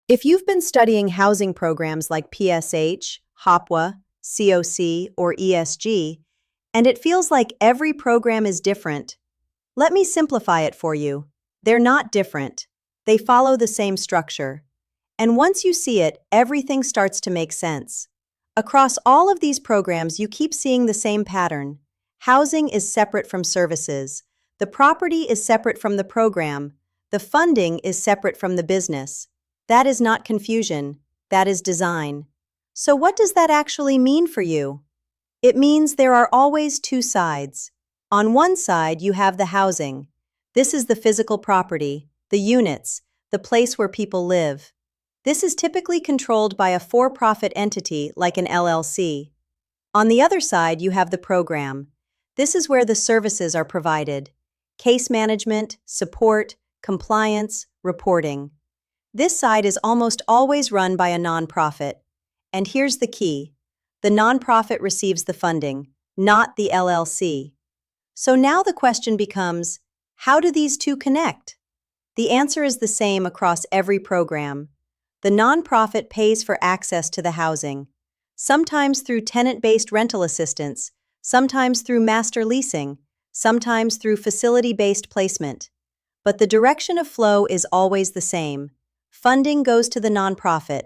If you've been studying housing programs like PSH, HOPWA, COC, or ESG, and it feels like every program is different, let me simplify it for you. They're not different. They follow the same structure. And once you see it, everything starts to make sense. Across all of these programs, you keep seeing the same pattern. Housing is separate from services. The property is separate from the program. The funding is separate from the business. That is not confusion. That is design. So what does that actually mean for you? It means there are always two sides. On one side, you have the housing. This is the physical property, the units, the place where people live. This is typically controlled by a for-profit entity like an LLC. On the other side, you have the program. This is where the services are provided: case management, support, compliance, reporting. This side is almost always run by a nonprofit. And here's the key: the nonprofit receives the funding, not the LLC. So now the question becomes, how do these two connect? The answer is the same across every program. The nonprofit pays for access to the housing, sometimes through tenant-based rental assistance, sometimes through master leasing, sometimes through facility-based placement. But the direction of flow is always the same. Funding goes to the nonprofit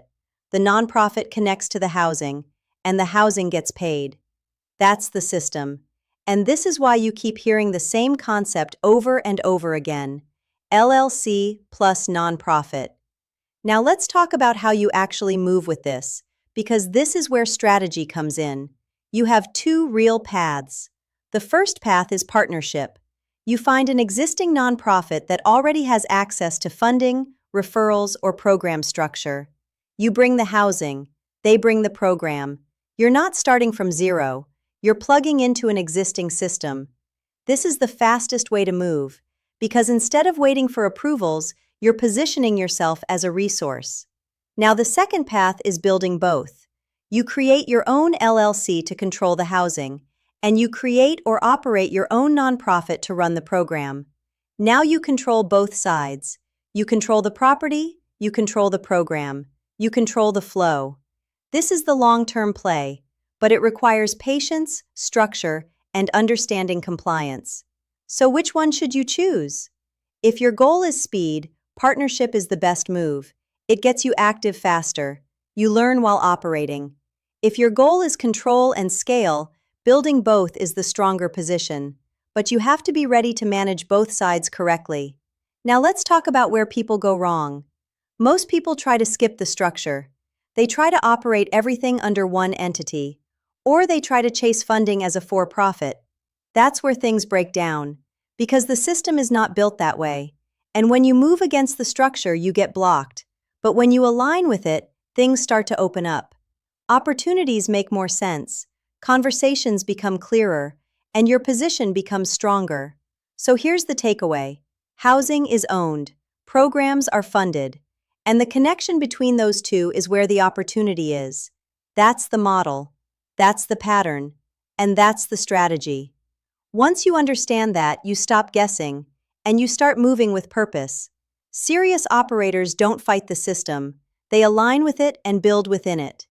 connects to the housing, and the housing gets paid. That's the system. And this is why you keep hearing the same concept over and over again: LLC plus nonprofit. Now let's talk about how you actually move with this, because this is where strategy comes in. You have two real paths. The first path is partnership. You find an existing nonprofit that already has access to funding, referrals, or program structure. You bring the housing, they bring the program. You're not starting from zero. You're plugging into an existing system. This is the fastest way to move, because instead of waiting for approvals, you're positioning yourself as a resource. Now, the second path is building both. You create your own LLC to control the housing, and you create or operate your own nonprofit to run the program. Now you control both sides. You control the property, you control the program, you control the flow. This is the long-term play, but it requires patience, structure, and understanding compliance. So which one should you choose? If your goal is speed, partnership is the best move. It gets you active faster. You learn while operating. If your goal is control and scale, building both is the stronger position. But you have to be ready to manage both sides correctly. Now let's talk about where people go wrong. Most people try to skip the structure. They try to operate everything under one entity, or they try to chase funding as a for-profit. That's where things break down, because the system is not built that way. And when you move against the structure, you get blocked. But when you align with it, things start to open up. Opportunities make more sense, conversations become clearer, and your position becomes stronger. So here's the takeaway: housing is owned, programs are funded, and the connection between those two is where the opportunity is. That's the model, that's the pattern, and that's the strategy. Once you understand that, you stop guessing, and you start moving with purpose. Serious operators don't fight the system, they align with it and build within it.